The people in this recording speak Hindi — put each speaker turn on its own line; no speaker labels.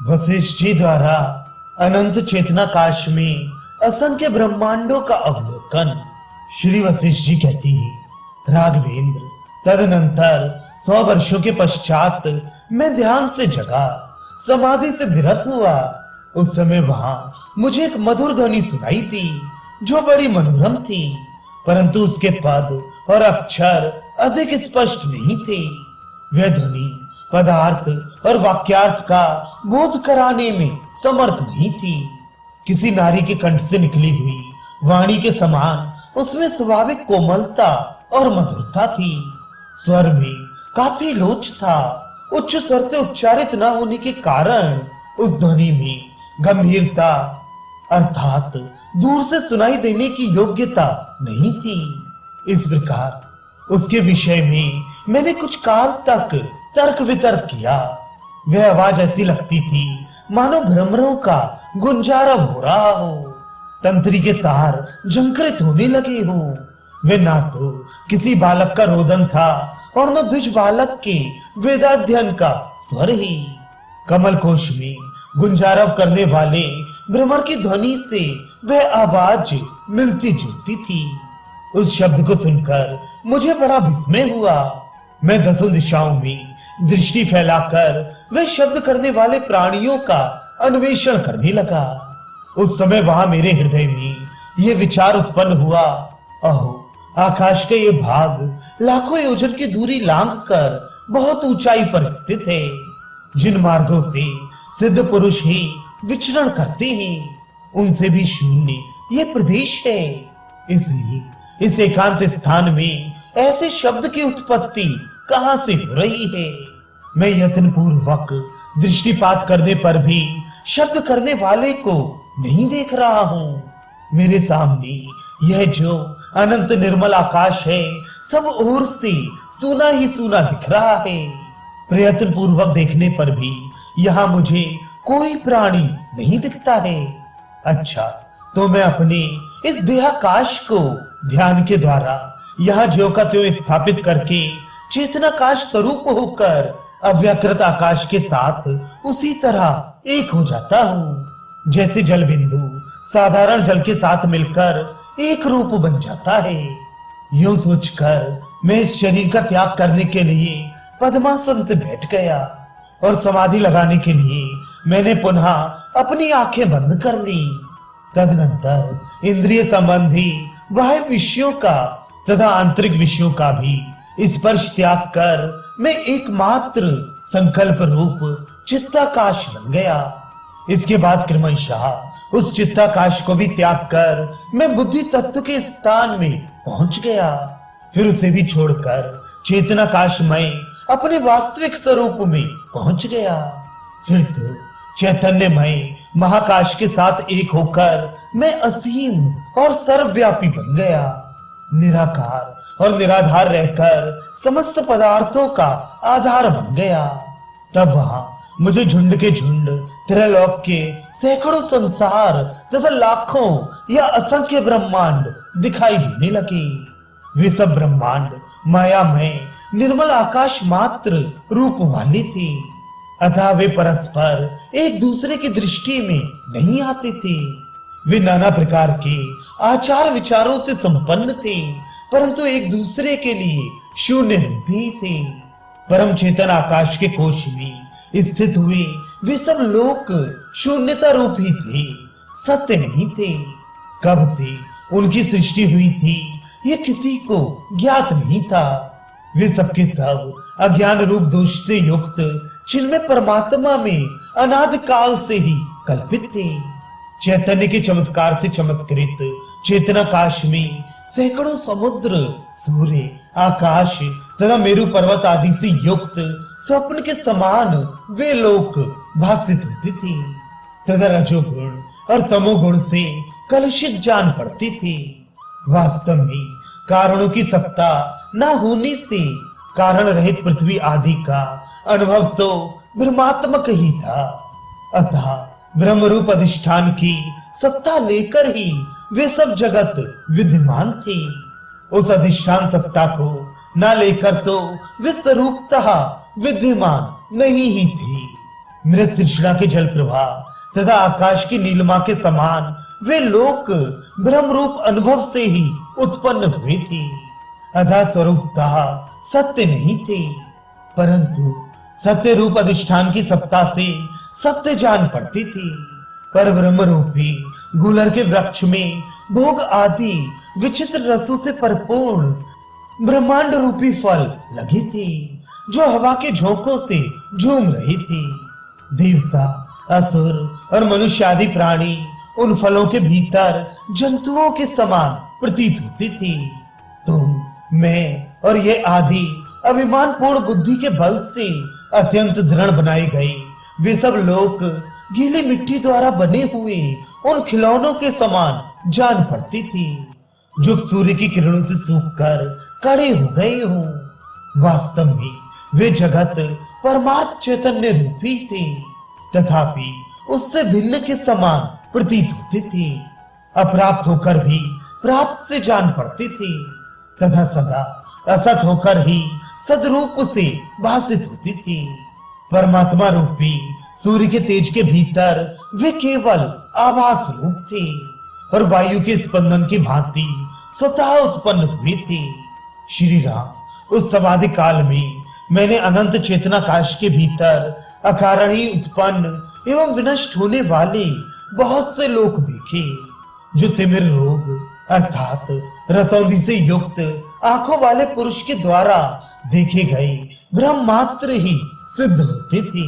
वशिष्ठ जी द्वारा अनंत चेतनाकाश में असंख्य ब्रह्मांडों का अवलोकन। श्री वशिष्ठ जी कहती है, राघवेंद्र, तदनंतर 100 वर्षों के पश्चात मैं ध्यान से जगा, समाधि से विरत हुआ। उस समय वहां मुझे एक मधुर ध्वनि सुनाई थी जो बड़ी मनोरम थी, परंतु उसके पद और अक्षर अधिक स्पष्ट नहीं थे। वह ध्वनि पदार्थ और वाक्यार्थ का बोध कराने में समर्थ नहीं थी। किसी नारी के कंठ से निकली हुई वाणी के समान उसमें स्वाभाविक कोमलता और मधुरता थी। स्वर में काफी लोच था। उच्च स्वर से उच्चारित न होने के कारण उस ध्वनि में गंभीरता अर्थात दूर से सुनाई देने की योग्यता नहीं थी। इस प्रकार उसके विषय में मैंने कुछ काल तक तर्क वितर्क किया। वह आवाज ऐसी लगती थी मानो भ्रमरों का गुंजारव हो रहा हो, तंत्री के तार झंकृत होने लगे हो। वे ना तो किसी बालक का रोदन था और न द्विज बालक के वेदाध्ययन का स्वर ही। कमल कोश में गुंजारव करने वाले भ्रमर की ध्वनि से वह आवाज मिलती जुलती थी। उस शब्द को सुनकर मुझे बड़ा विस्मय हुआ। मैं 10 दिशाओं में दृष्टि फैलाकर वह शब्द करने वाले प्राणियों का अन्वेषण करने लगा। उस समय वहां मेरे हृदय में यह विचार उत्पन्न हुआ, अहो, आकाश का ये भाग लाखों योजन की दूरी लांघकर बहुत ऊंचाई पर स्थित है। जिन मार्गों से सिद्ध पुरुष ही विचरण करते हैं, उनसे भी शून्य ये प्रदेश है। इसलिए इस एकांत स्थान में ऐसे शब्द की उत्पत्ति कहां से हो रही है? मैं यत्न पूर्वक दृष्टिपात करने पर भी शब्द करने वाले को नहीं देख रहा हूं। मेरे सामने यह जो अनंत निर्मल आकाश है, सब ओर से सूना ही सूना दिख रहा है। प्रयत्न पूर्वक देखने पर भी यहाँ मुझे कोई प्राणी नहीं दिखता है। अच्छा, तो मैं अपने इस देहाकाश को ध्यान के द्वारा यहाँ ज्यों का त्यों स्थापित करके चेतनाकाश स्वरूप होकर अव्याकृत आकाश के साथ उसी तरह एक हो जाता हूँ, जैसे जल बिंदु साधारण जल के साथ मिलकर एक रूप बन जाता है। यूं सोचकर मैं इस शरीर का त्याग करने के लिए पद्मासन से बैठ गया और समाधि लगाने के लिए मैंने पुनः अपनी आंखें बंद कर ली। तदनंतर इंद्रिय संबंधी बाह्य विषयों का तथा आंतरिक विषयों का भी स्पर्श त्याग कर मैं एकमात्र संकल्प रूप चित्ताकाश बन गया। इसके बाद क्रमशः उस चित्ताकाश को भी त्याग कर मैं बुद्धि तत्व के स्थान में पहुंच गया। फिर उसे भी छोड़कर चेतनाकाशमय अपने वास्तविक स्वरूप में पहुंच गया। फिर तो चैतन्यमय महाकाश के साथ एक होकर मैं असीम और सर्वव्यापी बन गया। निराकार और निराधार रहकर समस्त पदार्थों का आधार बन गया। तब वहां मुझे झुंड के झुंड त्रिलोक के सैकड़ों संसार तथा लाखों या असंख्य ब्रह्मांड दिखाई देने लगे। वे सब ब्रह्मांड मायामय निर्मल आकाश मात्र रूप वाले थे, अतः वे परस्पर एक दूसरे की दृष्टि में नहीं आते थे। वे नाना प्रकार के आचार विचारों से संपन्न थे, परंतु एक दूसरे के लिए शून्य भी थे। परम चेतन आकाश के कोश में स्थित हुए वे सब लोक शून्यता रूप ही थे, सत्य नहीं थे। कब से उनकी सृष्टि हुई थी ये किसी को ज्ञात नहीं था। वे सबके सब अज्ञान रूप दोष से युक्त चिन्मय परमात्मा में अनादि काल से ही कल्पित थे। चैतन्य के चमत्कार से चमत्कृत चेतनाकाश में सैकड़ों समुद्र, सूर्य, आकाश तथा मेरु पर्वत आदि से युक्त स्वप्न के समान वे लोक भासित होते थे तथा रजोगुण और तमोगुण से कलुषित जान पड़ते थे। वास्तव में कारणों की सत्ता न होने से कारण रहित पृथ्वी आदि का अनुभव तो ब्रह्मात्मक ही था। अतः ब्रह्म रूप अधिष्ठान की सत्ता लेकर ही वे सब जगत विद्यमान थे। उस अधिष्ठान सत्ता को न लेकर तो वे स्वरूपतः विद्यमान नहीं ही थे। मृग तृष्णा के जल प्रवाह तथा आकाश की नीलिमा के समान वे लोक ब्रह्म रूप अनुभव से ही उत्पन्न हुए थे। अतः स्वरूपतः सत्य नहीं थे, परंतु सत्य रूप अधिष्ठान की सत्ता से सत्य जान पड़ती थी। पर ब्रह्म रूपी गुलर के वृक्ष में भोग आदि विचित्र रसों से परिपूर्ण ब्रह्मांड रूपी फल लगे थे, जो हवा के झोंकों से झूम रहे थे। देवता, असुर और मनुष्य आदि प्राणी उन फलों के भीतर जंतुओं के समान प्रतीत होते थे। तुम, मैं और ये आदि अभिमान पूर्ण बुद्धि के बल से अत्यंत दृढ़ बनाए गए वे सब लोग गीली मिट्टी द्वारा बने हुए उन खिलौनों के समान जान पड़ती थी, जो सूर्य की किरणों से सूखकर कड़े हो गए हों। वास्तव में वे जगत परमार्थ चैतन्य रूपी थे, तथापि उससे भिन्न के समान प्रतीत होते थे। अप्राप्त होकर भी प्राप्त से जान पड़ते थे, तथा सदा असत होकर ही सदरूप से भासित होती थी। परमात्मा रूपी सूर्य के तेज के भीतर वे केवल आभास रूप थे और वायु के स्पंदन की भांति स्वतः उत्पन्न हुए थे। श्री राम, उस समाधि काल में मैंने अनंत चेतना काश के भीतर अकारण ही उत्पन्न एवं विनष्ट होने वाले बहुत से लोग देखे, जो तिमिर रोग अर्थात रतौंधी से युक्त आंखों वाले पुरुष के द्वारा देखे गए ब्रह्म मात्र ही सिद्ध होते थे।